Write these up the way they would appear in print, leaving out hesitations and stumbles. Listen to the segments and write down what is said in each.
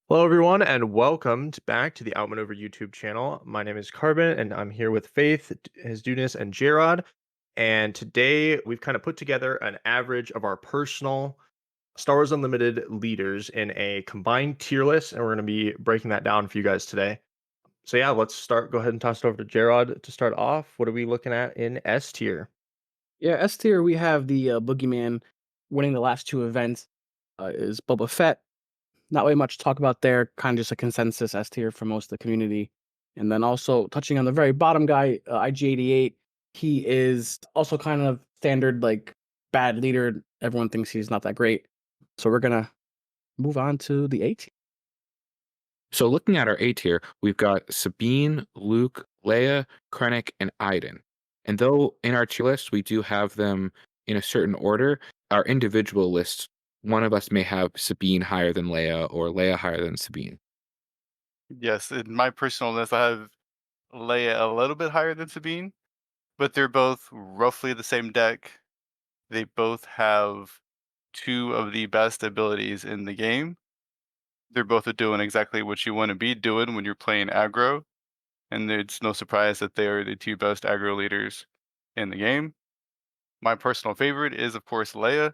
Hello, everyone, and welcome back to the Outmaneuver YouTube channel. My name is Carbon, and I'm here with Faith, His Dudeness, and Jerod. And today we've kind of put together an average of our personal Star Wars Unlimited leaders in a combined tier list, and we're going to be breaking that down for you guys today. So, yeah, let's start. Go ahead and toss it over to Jerod to start off. What are we looking at in S tier? Yeah, S tier, we have the Boogeyman winning the last two events is Boba Fett. Not really much to talk about there, kind of just a consensus S tier for most of the community. And then also touching on the very bottom guy, IG-88, he is also kind of standard, like, bad leader. Everyone thinks he's not that great. So we're going to move on to the A tier. So looking at our A tier, we've got Sabine, Luke, Leia, Krennic, and Iden. And though in our tier list we do have them in a certain order, our individual lists, one of us may have Sabine higher than Leia or Leia higher than Sabine. Yes, in my personal list, I have Leia a little bit higher than Sabine, but they're both roughly the same deck. They both have two of the best abilities in the game. They're both doing exactly what you want to be doing when you're playing aggro, and it's no surprise that they are the two best aggro leaders in the game. My personal favorite is, of course, Leia.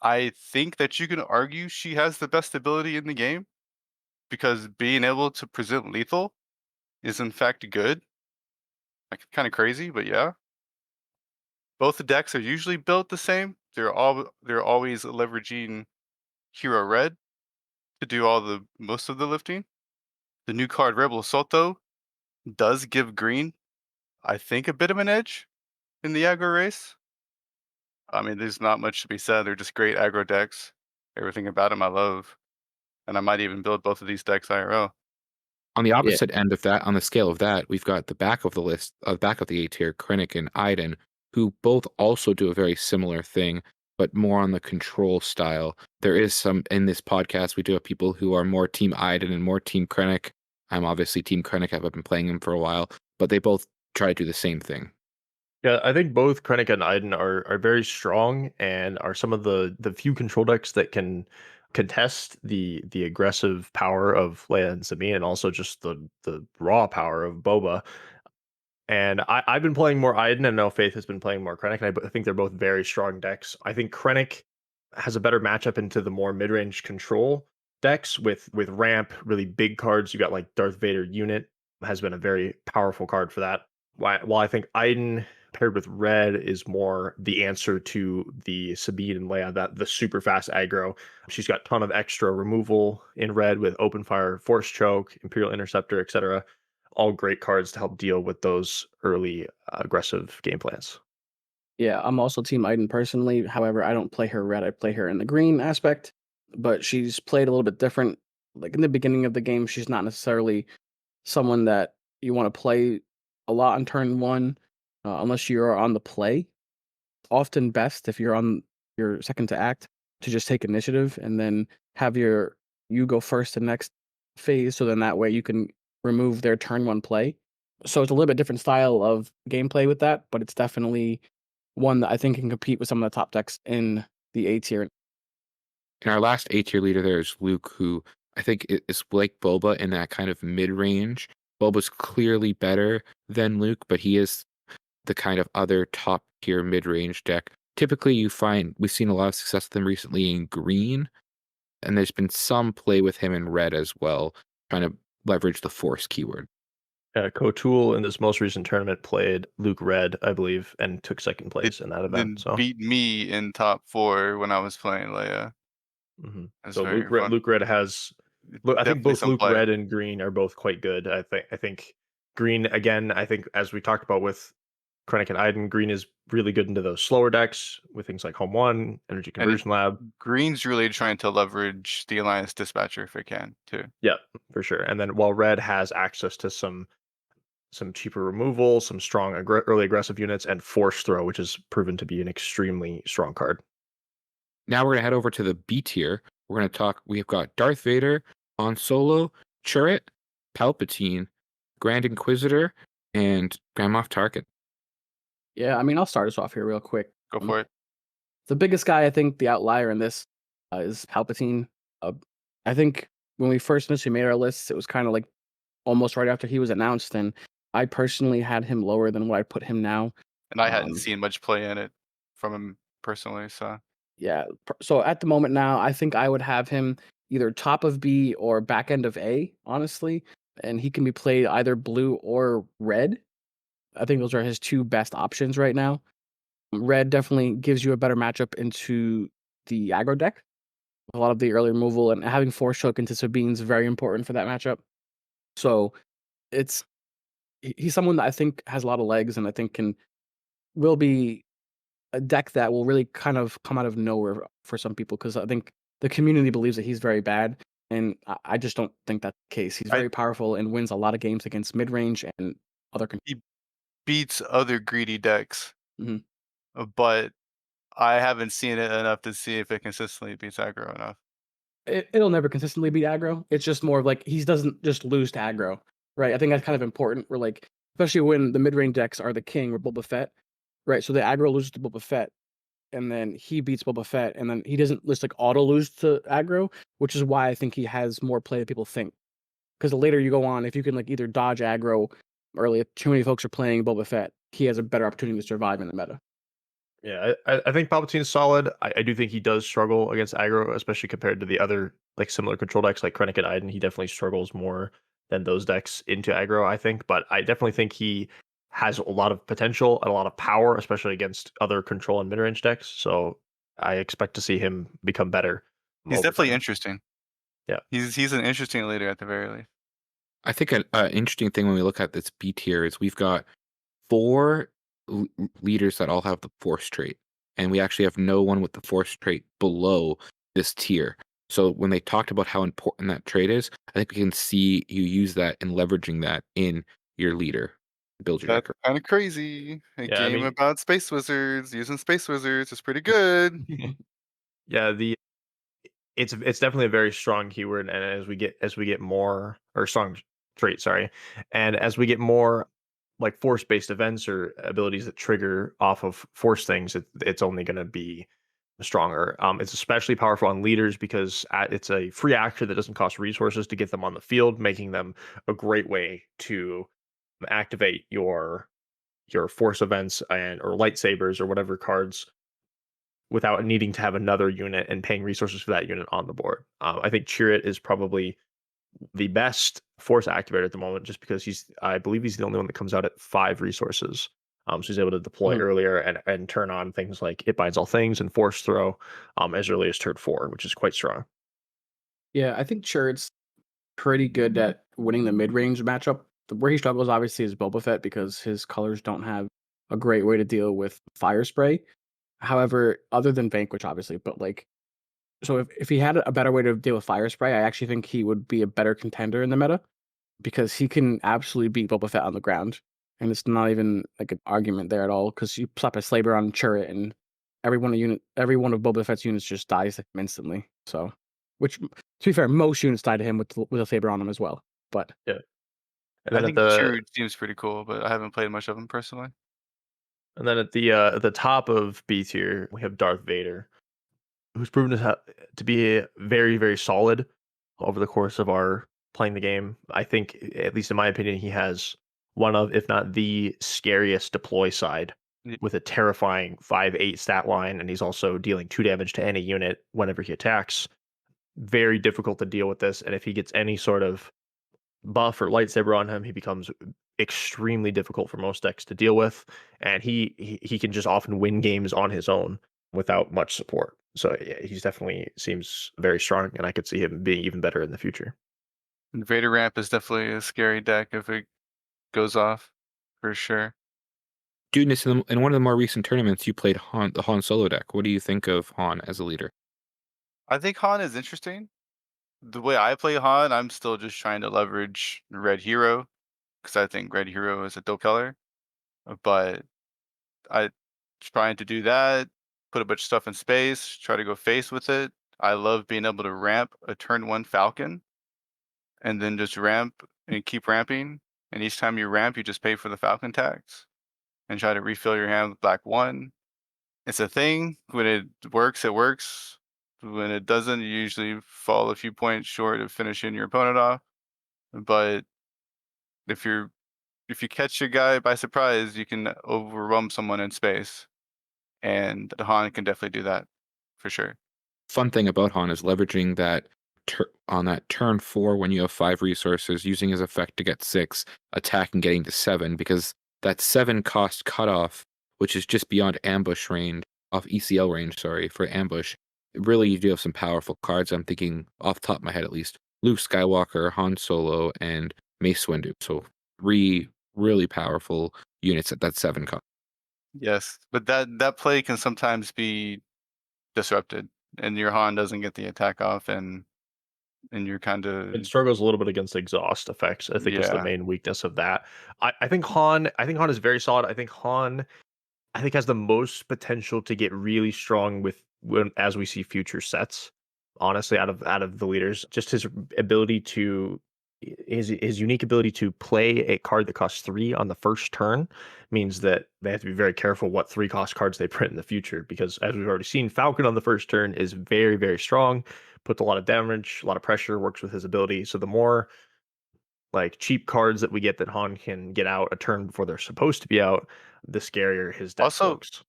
I think that you can argue she has the best ability in the game because being able to present lethal is in fact good. Like, kinda crazy, but yeah. Both the decks are usually built the same. They're always leveraging Hero Red to do all the most of the lifting. The new card Rebel Assault, though, does give green, I think, a bit of an edge in the aggro race. I mean, there's not much to be said. They're just great aggro decks. Everything about them I love, and I might even build both of these decks IRL. On the Yeah. opposite end of that, on the scale of that, we've got the back of the list, back of the A tier, Krennic and Iden, who both also do a very similar thing, but more on the control style. There is some in this podcast. We do have people who are more Team Iden and more Team Krennic. I'm obviously Team Krennic. I've been playing him for a while, but they both try to do the same thing. Yeah, I think both Krennic and Iden are very strong and are some of the few control decks that can contest the aggressive power of Leia and Sabine and also just the raw power of Boba. And I've been playing more Iden and I know Faith has been playing more Krennic, and I think they're both very strong decks. I think Krennic has a better matchup into the more mid-range control decks with ramp, really big cards. You got like Darth Vader unit has been a very powerful card for that. While I think Iden paired with red is more the answer to the Sabine and Leia, that the super fast aggro. She's got a ton of extra removal in red with open fire, force choke, Imperial Interceptor, etc. All great cards to help deal with those early aggressive game plans. Yeah, I'm also Team Iden personally. However, I don't play her red. I play her in the green aspect, but she's played a little bit different. Like in the beginning of the game, she's not necessarily someone that you want to play a lot on turn one, unless you're on the play. Often best if you're on your second to act to just take initiative and then have you go first the next phase. So then that way you can remove their turn one play. So it's a little bit different style of gameplay with that, but it's definitely one that I think can compete with some of the top decks in the A tier. And our last A tier leader there is Luke, who I think is like Boba in that kind of mid range. Boba's clearly better than Luke, but he is the kind of other top tier mid range deck. Typically, we've seen a lot of success with him recently in green, and there's been some play with him in red as well, trying to leverage the force keyword. Kotul in this most recent tournament played Luke Red, I believe, and took second They place in that event. then So, beat me in top 4 when I was playing Leia. That's so very fun. Luke Red has. Look, I think Definitely both some Luke play. Red and Green are both quite good. I think Green again. I think as we talked about with Krennic and Iden, Green is really good into those slower decks with things like Home One, Energy And it Conversion Lab. Green's really trying to leverage the Alliance Dispatcher if it can too. Yeah, for sure. And then while Red has access to some cheaper removal, some strong early aggressive units, and Force Throw, which has proven to be an extremely strong card. Now we're gonna head over to the B tier. We're gonna talk. We've got Darth Vader, Han Solo, Chirrut, Palpatine, Grand Inquisitor, and Grand Moff Tarkin. Yeah, I mean, I'll start us off here real quick. Go for it. The biggest guy, I think, the outlier in this is Palpatine. I think when we first initially made our lists, it was kind of like almost right after he was announced, and I personally had him lower than what I put him now. And I hadn't Um, seen much play in it from him personally, so yeah, so at the moment now, I think I would have him either top of B or back end of A, honestly, and he can be played either blue or red. I think those are his two best options right now. Red definitely gives you a better matchup into the aggro deck. A lot of the early removal and having Force Choke into Sabine is very important for that matchup. So it's he's someone that I think has a lot of legs and I think will be a deck that will really kind of come out of nowhere for some people because I think the community believes that he's very bad, and I just don't think that's the case. He's I very powerful and wins a lot of games against mid range and other. he beats other greedy decks, Mhm. but I haven't seen it enough to see if it consistently beats aggro enough. It'll never consistently beat aggro. It's just more of like he doesn't just lose to aggro, right? I think that's kind of important. We're like, especially when the mid range decks are the king or Boba Fett, right? So the aggro loses to Boba Fett, and then he beats Boba Fett, and then he doesn't just like auto lose to aggro, which is why I think he has more play than people think. Because the later you go on, if you can like either dodge aggro early, if too many folks are playing Boba Fett, he has a better opportunity to survive in the meta. Yeah, I think Palpatine's solid. I do think he does struggle against aggro, especially compared to the other like similar control decks like Krennic and Iden. He definitely struggles more than those decks into aggro, I think. But I definitely think he has a lot of potential and a lot of power, especially against other control and mid range decks. So I expect to see him become better He's over definitely time. interesting. Yeah. He's an interesting leader at the very least. I think an interesting thing when we look at this B tier is we've got four leaders that all have the force trait, and we actually have no one with the force trait below this tier. So when they talked about how important that trait is, I think we can see you use that and leveraging that in your leader to build your That's deck. kind of crazy. A Yeah, I game mean, about space wizards using space wizards is pretty good. yeah, it's definitely a very strong keyword, and as we get more or strong trait, sorry, and as we get more like force based events or abilities that trigger off of force things, it's only going to be stronger. It's especially powerful on leaders because it's a free action that doesn't cost resources to get them on the field, making them a great way to activate your force events and or lightsabers or whatever cards without needing to have another unit and paying resources for that unit on the board. I think Chirrut is probably the best force activator at the moment, just because I believe he's the only one that comes out at 5 resources. So he's able to deploy Mhm. earlier and turn on things like It Binds All Things and Force Throw as early as turn 4, which is quite strong. Yeah, I think Churt's pretty good at winning the mid range matchup. Where he struggles obviously is Boba Fett because his colors don't have a great way to deal with fire spray. However, other than Vanquish, obviously, but like so if he had a better way to deal with fire spray, I actually think he would be a better contender in the meta because he can absolutely beat Boba Fett on the ground. And it's not even like an argument there at all because you slap a Slaber on Chirrut and every one of Boba Fett's units just dies to him instantly. So, which to be fair, most units die to him with a Saber on them as well. But Yeah. And I then at think the Chirrut seems pretty cool, but I haven't played much of him personally. at the top of B tier, we have Darth Vader, who's proven to be very, very solid over the course of our playing the game. I think, at least in my opinion, he has one of, if not the scariest deploy side Y- with a terrifying 5/8 stat line, and he's also dealing 2 damage to any unit whenever he attacks. Very difficult to deal with this, and if he gets any sort of buff or lightsaber on him, he becomes extremely difficult for most decks to deal with, and he can just often win games on his own without much support. So yeah, he's definitely seems very strong, and I could see him being even better in the future. And Vader Ramp is definitely a scary deck if it goes off, for sure. Dudeness, in one of the more recent tournaments, you played the Han Solo deck. What do you think of Han as a leader? I think Han is interesting. The way I play Han, I'm still just trying to leverage Red Hero because I think Red Hero is a dope color. But I trying to do that, put a bunch of stuff in space, try to go face with it. I love being able to ramp a turn 1 Falcon and then just ramp and keep ramping. And each time you ramp, you just pay for the Falcon tax and try to refill your hand with Black 1. It's a thing. When it works, it works. When it doesn't, you usually fall a few points short of finishing your opponent off. But if you're if you catch your guy by surprise, you can overwhelm someone in space, and the Han can definitely do that for sure. Fun thing about Han is leveraging that on that turn 4 when you have 5 resources, using his effect to get 6, attack and getting to 7, because that 7 cost cutoff, which is just beyond ambush range, off ECL range, sorry, for ambush. Really, you do have some powerful cards. I'm thinking off the top of my head at least, Luke Skywalker, Han Solo, and Mace Windu. So 3 really powerful units at that 7 cost. Yes, but that play can sometimes be disrupted, and your Han doesn't get the attack off, and you're kind of It struggles a little bit against exhaust effects. I think is the yeah. main weakness of that. I think Han is very solid. I think has the most potential to get really strong as we see future sets. Honestly, out of the leaders, just his ability to his unique ability to play a card that costs 3 on the first turn means that they have to be very careful what 3 cost cards they print in the future, because as we've already seen, Falcon on the first turn is very, very strong, puts a lot of damage, a lot of pressure, works with his ability. So the more like cheap cards that we get that Han can get out a turn before they're supposed to be out, the scarier his deck Also, looks.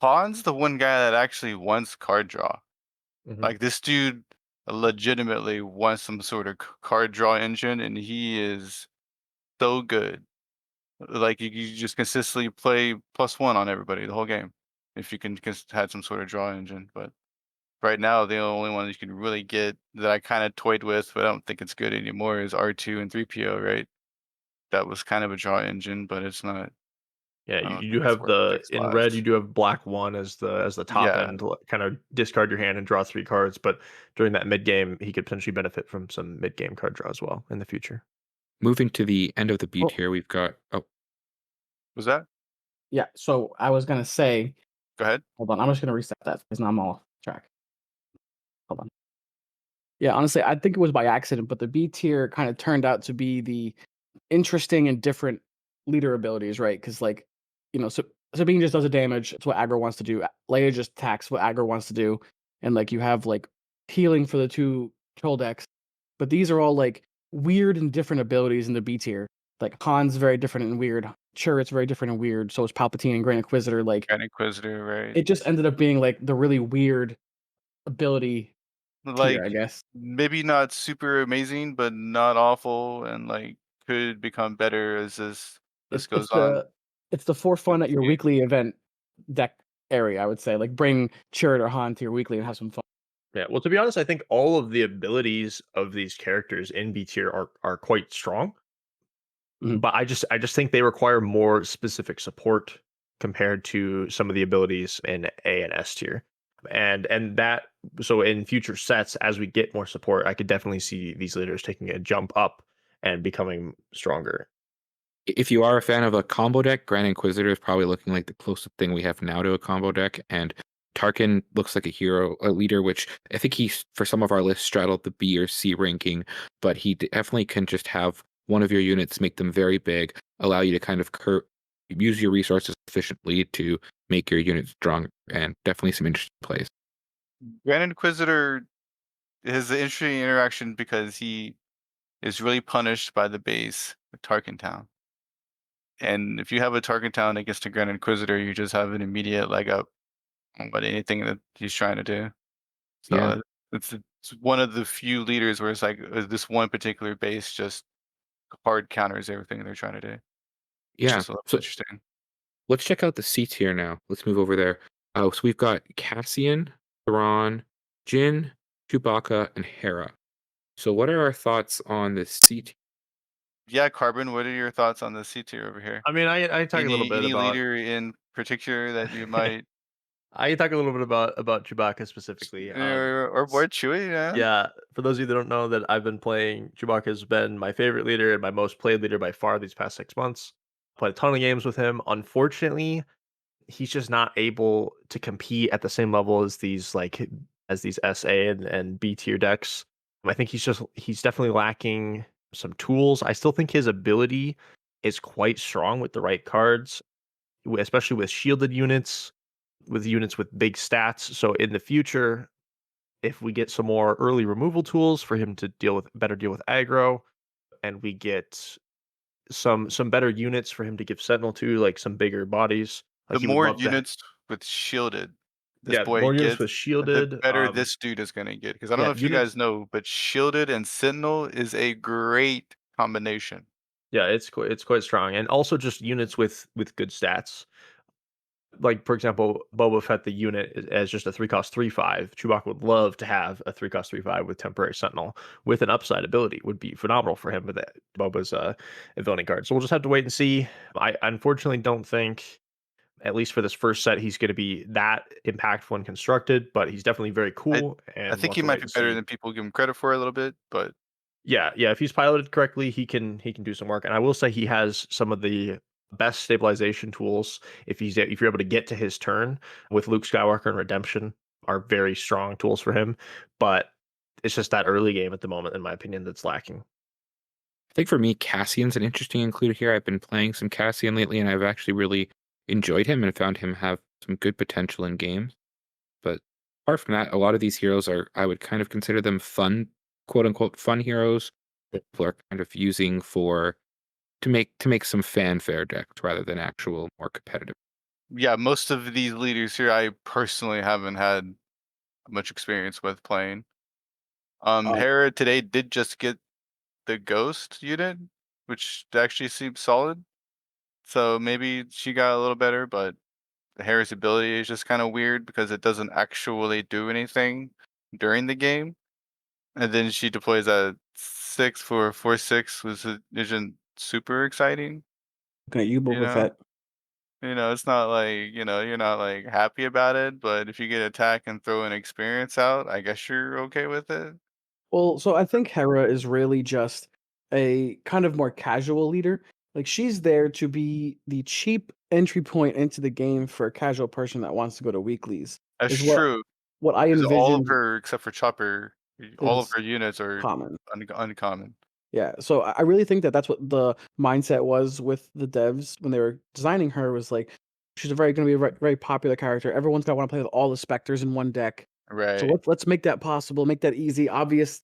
Han's the one guy that actually wants card draw. Mhm. Like this dude legitimately wants some sort of card draw engine, and he is so good. Like you just consistently play +1 on everybody the whole game if you can had some sort of draw engine. But right now, the only one you can really get that I kind of toyed with, but I don't think it's good anymore, is R2 and 3PO. Right? That was kind of a draw engine, but it's not. Yeah, I you don't do think it's have worth the 6 in red. You lives. do have black one as the top Yeah, end, kind of discard your hand and draw 3 cards. But during that mid game, he could potentially benefit from some mid game card draw as well in the future. Moving to the end of the B Well, tier, we've got was that? yeah. So I was gonna say, Go ahead. hold on. I'm just gonna reset that because now I'm off track. Hold on. Yeah, honestly, I think it was by accident, but the B tier kind of turned out to be the interesting and different leader abilities, right? Because like, so Sabine just does a damage. It's what aggro wants to do. Leia just attacks what aggro wants to do, and like you have like healing for the 2 troll decks. But these are all like weird and different abilities in the B tier. Like Han's very different and weird. Chirrut's very different and weird. So is Palpatine and Grand Inquisitor. Like Grand Inquisitor, right? it just ended up being like the really weird ability tier, Like I guess. maybe not super amazing, but not awful, and like could become better as this It's goes on. it's the for With fun at this your game. weekly event deck area, I would say. Like bring Chirrut or Han to your weekly and have some fun. Yeah, well, to be honest, I think all of the abilities of these characters in B tier are quite strong. Mhm. But I just think they require more specific support compared to some of the abilities in A and S tier. And that so in future sets, as we get more support, I could definitely see these leaders taking a jump up and becoming stronger. if you are a fan of a combo deck, Grand Inquisitor is probably looking like the closest thing we have now to a combo deck, and Tarkin looks like a leader, which I think he's for some of our lists straddled the B or C ranking, but he definitely can just have one of your units make them very big, allow you to kind of use your resources efficiently to make your unit strong, and definitely some interesting plays. Grand Inquisitor is an interesting interaction because he is really punished by the base with Tarkin Town. And if you have a Tarkin Town against a Grand Inquisitor, you just have an immediate leg up on what anything that he's trying to do. So Yeah, it's one of the few leaders where it's like this one particular base just hard counters everything they're trying to do, which yeah. is a little So interesting. let's check out the C tier now. Let's move over there. So we've got Cassian, Thrawn, Jin, Chewbacca, and Hera. So what are our thoughts on the C tier? Yeah, Carbon, what are your thoughts on the C tier over here? I mean, I talk a little bit Any about leader in particular that you might I talk a little bit about Chewbacca specifically. or S- more Chewy, yeah? yeah, for those of you that don't know, that I've been playing, Chewbacca has been my favorite leader and my most played leader by far these past 6 months. Played a ton of games with him. Unfortunately, he's just not able to compete at the same level as these SA and B tier decks. I think he's definitely lacking some tools. I still think his ability is quite strong with the right cards, especially with shielded units, with units with big stats. So in the future, if we get some more early removal tools for him to deal with aggro, and we get some better units for him to give Sentinel to, like some bigger bodies. The Like he would more love to, units with shielded this yeah, boy more units gets, with the shielded. better this dude is gonna get. Because I don't Yeah, know if you units. guys know, but shielded and sentinel is a great combination. Yeah, it's quite strong, and also just units with good stats. Like for example, Boba Fett the unit as just a 3 cost 3/5. Chewbacca would love to have a 3 cost 3/5 with temporary Sentinel with an upside ability. Would be phenomenal for him with that Boba's ability card. So we'll just have to wait and see. I unfortunately don't think, at least for this first set, he's going to be that impactful and constructed, but he's definitely very I cool, I and we'll think have he to wait might be and better see. than people give him credit for a little bit, but Yeah, yeah. If he's piloted correctly, he can do some work. And I will say he has some of the best stabilization tools. If you're able to get to his turn with Luke Skywalker and Redemption are very strong tools for him. But it's just that early game at the moment, in my opinion, that's lacking. I think for me, Cassian's an interesting include here. I've been playing some Cassian lately, and I've actually really enjoyed him and found him have some good potential in games. But apart from that, a lot of these heroes are, I would kind of consider them fun, quote unquote, fun heroes that people are kind of using for to make some fanfare decks rather than actual more competitive. yeah, most of these leaders here I personally haven't had much experience with playing. Um, Hera today did just get the ghost unit, which actually seems solid. So maybe she got a little better, but the Hera's ability is just kind of weird because it doesn't actually do anything during the game. And then she deploys a 6 for 4/6, which isn't super exciting, looking at you, you Boba know? Fett. It's not like, you're not like happy about it, but if you get attack and throw an experience out, I guess you're okay with it. Well, so I think Hera is really just a kind of more casual leader. Like she's there to be the cheap entry point into the game for a casual person that wants to go to weeklies. That's Is what true. I Because all of envisioned her, except for Chopper, all of is her units are common. uncommon. Yeah, so I really think that that's what the mindset was with the devs when they were designing her was like she's a very going to be a very popular character. Everyone's going to want to play with all the specters in one deck. So Right. let's make that possible, make that easy, obvious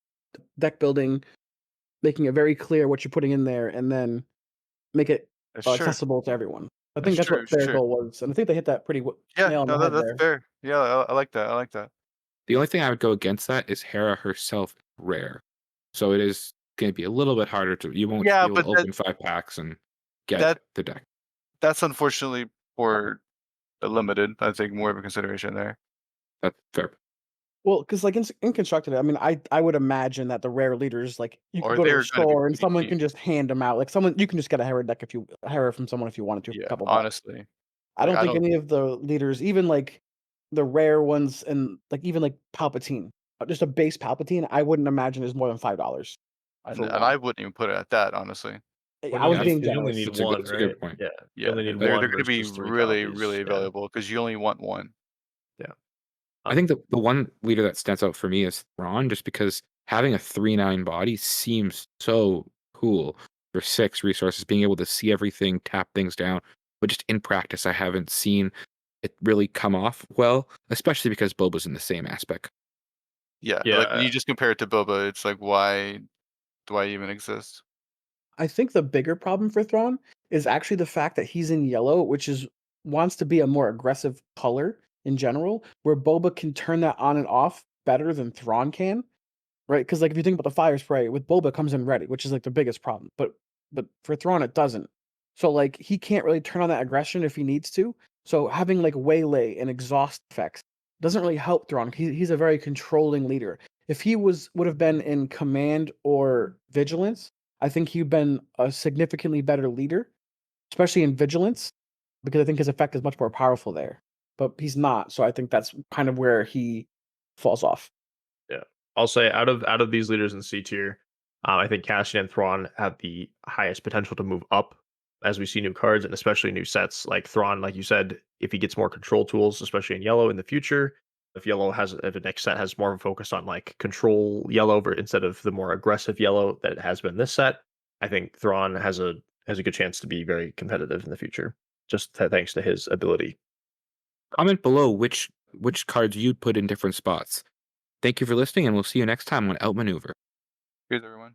deck building, making it very clear what you're putting in there, and then make it That's sure. accessible to everyone. I think That's that's true. what their Sure. goal was, and I think they hit that pretty Yeah. nail on No, the head that's there. fair. Yeah, I like that. I like that. The only thing I would go against that is Hera herself rare. So it is going to be a little bit harder to, you won't be Yeah, able to but open 5 packs and get that the deck. that's unfortunately for the limited. I think more of a consideration there. That's fair. Well, because like in constructed, I mean, I would imagine that the rare leaders, like you could Or go to a they're going to be store and pretty someone cheap. can just hand them out. Like someone you can just get a Hera deck if you Hera from someone if you wanted to, for a Yeah, couple bucks. honestly. I Like don't I think don't any of the leaders, even like the rare ones, and like even like Palpatine, just a base Palpatine, I wouldn't imagine is more than $5 and for and one. I wouldn't even put it at that, honestly. Well, I was being you only generous. need That's a good, one, that's a good right? point. Yeah, you Yeah, only need they're one gonna be versus three really, copies. really Yeah, valuable because you only want one. yeah. I think the one leader that stands out for me is Thrawn, just because having a 3/9 body seems so cool for 6 resources, being able to see everything, tap things down. But just in practice, I haven't seen it really come off well, especially because Boba's in the same aspect. Yeah, like when Yeah, you just compare it to Boba, it's like why do I even exist? I think the bigger problem for Thrawn is actually the fact that he's in yellow, which is wants to be a more aggressive color in general, where Boba can turn that on and off better than Thrawn can, right? Because like if you think about the fire spray with Boba it comes in ready, which is like the biggest problem, but for Thrawn it doesn't. So like he can't really turn on that aggression if he needs to. So having like waylay and exhaust effects doesn't really help Thrawn. He's a very controlling leader. If he would have been in command or vigilance, I think he'd been a significantly better leader, especially in vigilance, because I think his effect is much more powerful there. But he's not, so I think that's kind of where he falls off. yeah. I'll say out of these leaders in C tier, I think Cassian and Thrawn have the highest potential to move up as we see new cards and especially new sets. Like Thrawn, like you said, if he gets more control tools, especially in yellow in the future, if the next set has more of a focus on like control yellow instead of the more aggressive yellow that it has been this set, I think Thrawn has a good chance to be very competitive in the future. Just thanks to his ability. Comment below which cards you'd put in different spots. Thank you for listening, and we'll see you next time on Outmaneuver. Cheers, everyone.